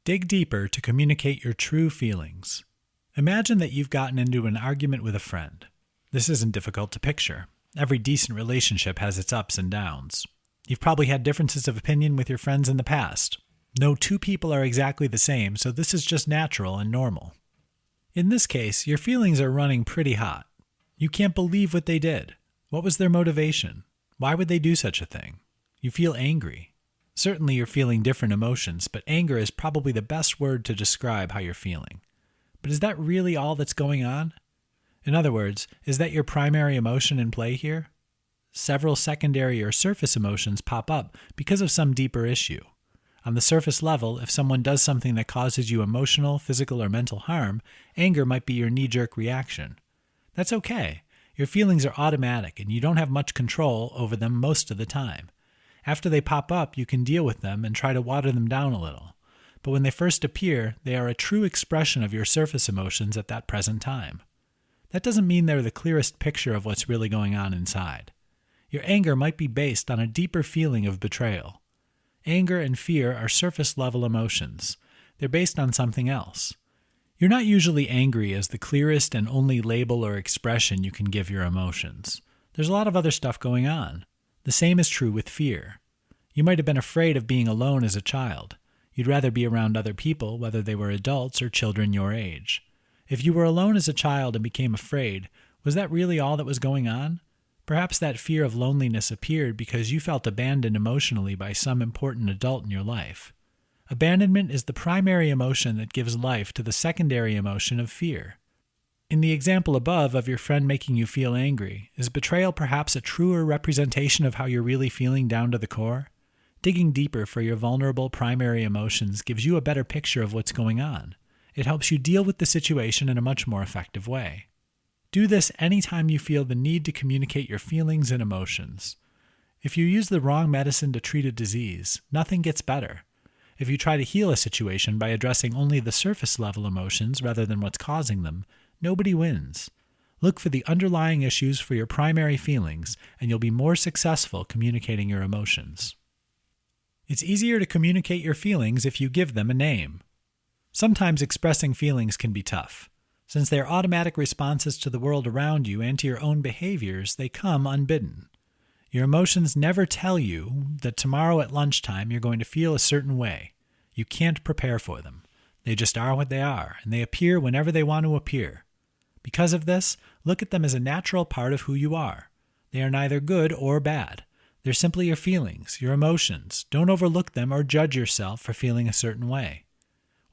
Dig deeper to communicate your true feelings. Imagine that you've gotten into an argument with a friend. This isn't difficult to picture. Every decent relationship has its ups and downs. You've probably had differences of opinion with your friends in the past. No two people are exactly the same, so this is just natural and normal. In this case, your feelings are running pretty hot. You can't believe what they did. What was their motivation? Why would they do such a thing? You feel angry. Certainly you're feeling different emotions, but anger is probably the best word to describe how you're feeling. But is that really all that's going on? In other words, is that your primary emotion in play here? Several secondary or surface emotions pop up because of some deeper issue. On the surface level, if someone does something that causes you emotional, physical, or mental harm, anger might be your knee-jerk reaction. That's okay. Your feelings are automatic and you don't have much control over them most of the time. After they pop up, you can deal with them and try to water them down a little. But when they first appear, they are a true expression of your surface emotions at that present time. That doesn't mean they're the clearest picture of what's really going on inside. Your anger might be based on a deeper feeling of betrayal. Anger and fear are surface-level emotions. They're based on something else. You're not usually angry as the clearest and only label or expression you can give your emotions. There's a lot of other stuff going on. The same is true with fear. You might have been afraid of being alone as a child. You'd rather be around other people, whether they were adults or children your age. If you were alone as a child and became afraid, was that really all that was going on? Perhaps that fear of loneliness appeared because you felt abandoned emotionally by some important adult in your life. Abandonment is the primary emotion that gives life to the secondary emotion of fear. In the example above of your friend making you feel angry, is betrayal perhaps a truer representation of how you're really feeling down to the core? Digging deeper for your vulnerable primary emotions gives you a better picture of what's going on. It helps you deal with the situation in a much more effective way. Do this anytime you feel the need to communicate your feelings and emotions. If you use the wrong medicine to treat a disease, nothing gets better. If you try to heal a situation by addressing only the surface-level emotions rather than what's causing them, nobody wins. Look for the underlying issues for your primary feelings, and you'll be more successful communicating your emotions. It's easier to communicate your feelings if you give them a name. Sometimes expressing feelings can be tough. Since they are automatic responses to the world around you and to your own behaviors, they come unbidden. Your emotions never tell you that tomorrow at lunchtime you're going to feel a certain way. You can't prepare for them. They just are what they are, and they appear whenever they want to appear. Because of this, look at them as a natural part of who you are. They are neither good or bad. They're simply your feelings, your emotions. Don't overlook them or judge yourself for feeling a certain way.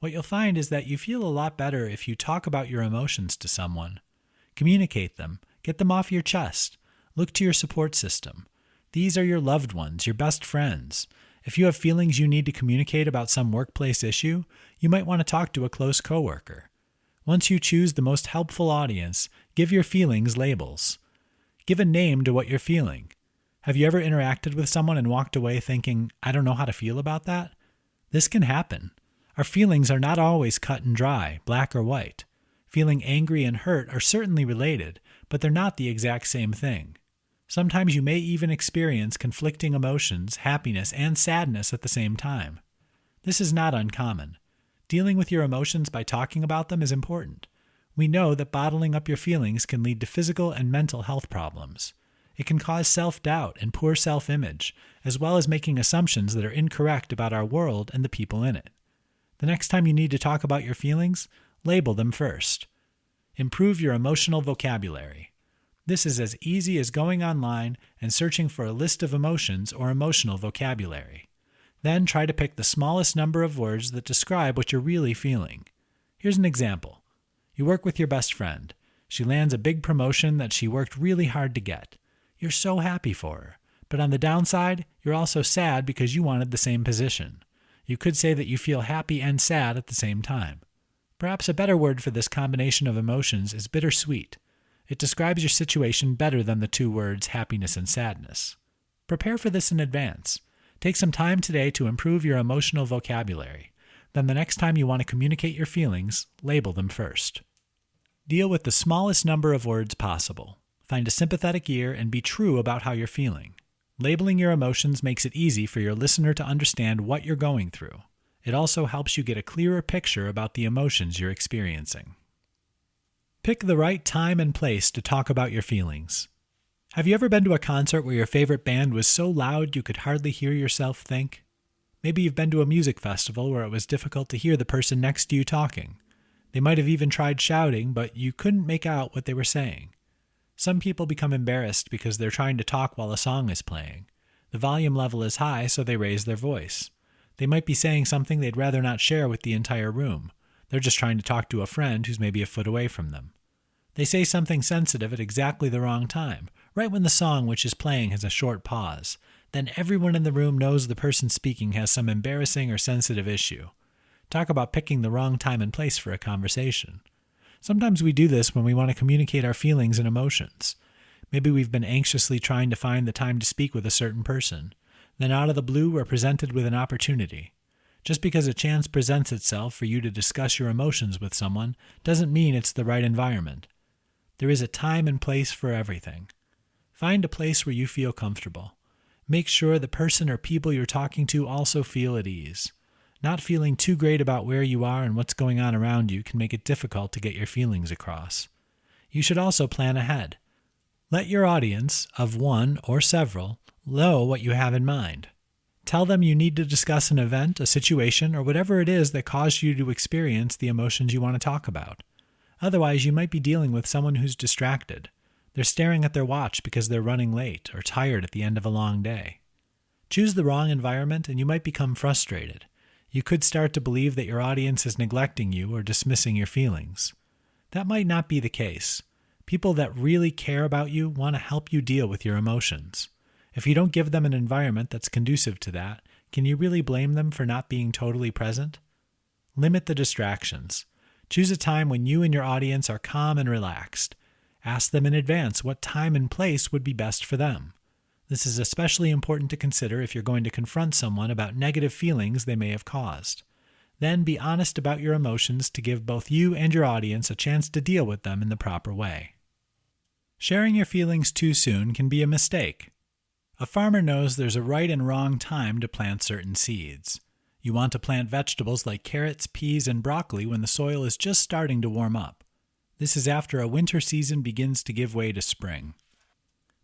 What you'll find is that you feel a lot better if you talk about your emotions to someone. Communicate them. Get them off your chest. Look to your support system. These are your loved ones, your best friends. If you have feelings you need to communicate about some workplace issue, you might want to talk to a close coworker. Once you choose the most helpful audience, give your feelings labels. Give a name to what you're feeling. Have you ever interacted with someone and walked away thinking, I don't know how to feel about that? This can happen. Our feelings are not always cut and dry, black or white. Feeling angry and hurt are certainly related, but they're not the exact same thing. Sometimes you may even experience conflicting emotions, happiness, and sadness at the same time. This is not uncommon. Dealing with your emotions by talking about them is important. We know that bottling up your feelings can lead to physical and mental health problems. It can cause self-doubt and poor self-image, as well as making assumptions that are incorrect about our world and the people in it. The next time you need to talk about your feelings, label them first. Improve your emotional vocabulary. This is as easy as going online and searching for a list of emotions or emotional vocabulary. Then try to pick the smallest number of words that describe what you're really feeling. Here's an example. You work with your best friend. She lands a big promotion that she worked really hard to get. You're so happy for her. But on the downside, you're also sad because you wanted the same position. You could say that you feel happy and sad at the same time. Perhaps a better word for this combination of emotions is bittersweet. It describes your situation better than the two words happiness and sadness. Prepare for this in advance. Take some time today to improve your emotional vocabulary. Then the next time you want to communicate your feelings, label them first. Deal with the smallest number of words possible. Find a sympathetic ear and be true about how you're feeling. Labeling your emotions makes it easy for your listener to understand what you're going through. It also helps you get a clearer picture about the emotions you're experiencing. Pick the right time and place to talk about your feelings. Have you ever been to a concert where your favorite band was so loud you could hardly hear yourself think? Maybe you've been to a music festival where it was difficult to hear the person next to you talking. They might have even tried shouting, but you couldn't make out what they were saying. Some people become embarrassed because they're trying to talk while a song is playing. The volume level is high, so they raise their voice. They might be saying something they'd rather not share with the entire room. They're just trying to talk to a friend who's maybe a foot away from them. They say something sensitive at exactly the wrong time, right when the song which is playing has a short pause. Then everyone in the room knows the person speaking has some embarrassing or sensitive issue. Talk about picking the wrong time and place for a conversation. Sometimes we do this when we want to communicate our feelings and emotions. Maybe we've been anxiously trying to find the time to speak with a certain person. Then out of the blue, we're presented with an opportunity. Just because a chance presents itself for you to discuss your emotions with someone doesn't mean it's the right environment. There is a time and place for everything. Find a place where you feel comfortable. Make sure the person or people you're talking to also feel at ease. Not feeling too great about where you are and what's going on around you can make it difficult to get your feelings across. You should also plan ahead. Let your audience, of one or several, know what you have in mind. Tell them you need to discuss an event, a situation, or whatever it is that caused you to experience the emotions you want to talk about. Otherwise, you might be dealing with someone who's distracted. They're staring at their watch because they're running late or tired at the end of a long day. Choose the wrong environment and you might become frustrated. You could start to believe that your audience is neglecting you or dismissing your feelings. That might not be the case. People that really care about you want to help you deal with your emotions. If you don't give them an environment that's conducive to that, can you really blame them for not being totally present? Limit the distractions. Choose a time when you and your audience are calm and relaxed. Ask them in advance what time and place would be best for them. This is especially important to consider if you're going to confront someone about negative feelings they may have caused. Then be honest about your emotions to give both you and your audience a chance to deal with them in the proper way. Sharing your feelings too soon can be a mistake. A farmer knows there's a right and wrong time to plant certain seeds. You want to plant vegetables like carrots, peas, and broccoli when the soil is just starting to warm up. This is after a winter season begins to give way to spring.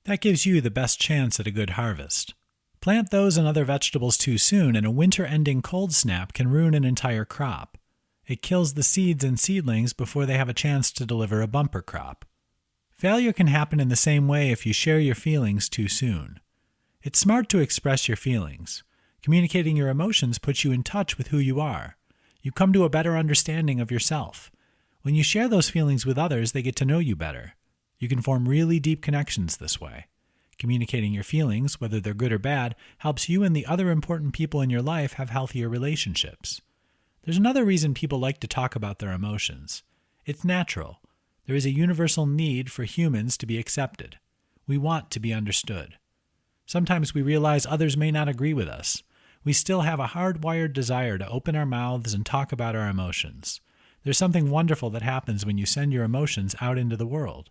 That gives you the best chance at a good harvest. Plant those and other vegetables too soon, and a winter-ending cold snap can ruin an entire crop. It kills the seeds and seedlings before they have a chance to deliver a bumper crop. Failure can happen in the same way if you share your feelings too soon. It's smart to express your feelings. Communicating your emotions puts you in touch with who you are. You come to a better understanding of yourself. When you share those feelings with others, they get to know you better. You can form really deep connections this way. Communicating your feelings, whether they're good or bad, helps you and the other important people in your life have healthier relationships. There's another reason people like to talk about their emotions. It's natural. There is a universal need for humans to be accepted. We want to be understood. Sometimes we realize others may not agree with us. We still have a hardwired desire to open our mouths and talk about our emotions. There's something wonderful that happens when you send your emotions out into the world.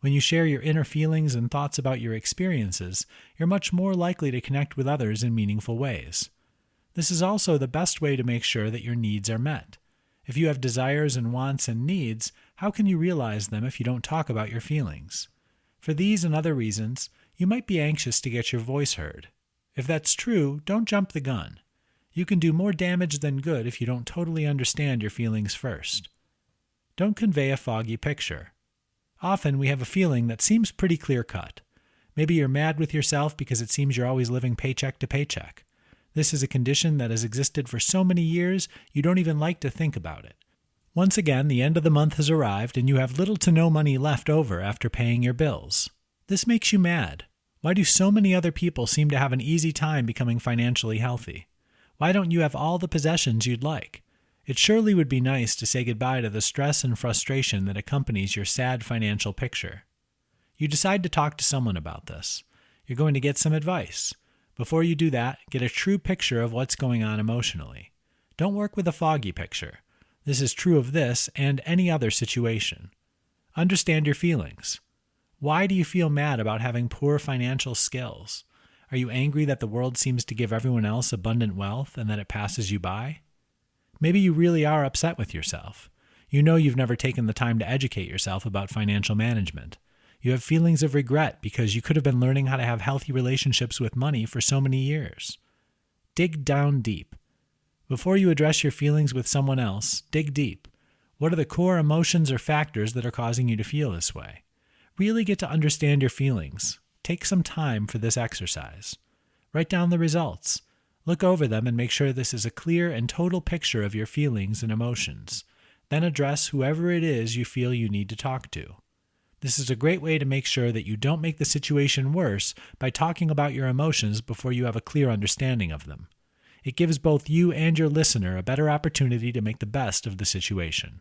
When you share your inner feelings and thoughts about your experiences, you're much more likely to connect with others in meaningful ways. This is also the best way to make sure that your needs are met. If you have desires and wants and needs, how can you realize them if you don't talk about your feelings? For these and other reasons, you might be anxious to get your voice heard. If that's true, don't jump the gun. You can do more damage than good if you don't totally understand your feelings first. Don't convey a foggy picture. Often we have a feeling that seems pretty clear-cut. Maybe you're mad with yourself because it seems you're always living paycheck to paycheck. This is a condition that has existed for so many years, you don't even like to think about it. Once again, the end of the month has arrived and you have little to no money left over after paying your bills. This makes you mad. Why do so many other people seem to have an easy time becoming financially healthy? Why don't you have all the possessions you'd like? It surely would be nice to say goodbye to the stress and frustration that accompanies your sad financial picture. You decide to talk to someone about this. You're going to get some advice. Before you do that, get a true picture of what's going on emotionally. Don't work with a foggy picture. This is true of this and any other situation. Understand your feelings. Why do you feel mad about having poor financial skills? Are you angry that the world seems to give everyone else abundant wealth and that it passes you by? Maybe you really are upset with yourself. You know you've never taken the time to educate yourself about financial management. You have feelings of regret because you could have been learning how to have healthy relationships with money for so many years. Dig down deep. Before you address your feelings with someone else, dig deep. What are the core emotions or factors that are causing you to feel this way? Really get to understand your feelings. Take some time for this exercise. Write down the results. Look over them and make sure this is a clear and total picture of your feelings and emotions. Then address whoever it is you feel you need to talk to. This is a great way to make sure that you don't make the situation worse by talking about your emotions before you have a clear understanding of them. It gives both you and your listener a better opportunity to make the best of the situation.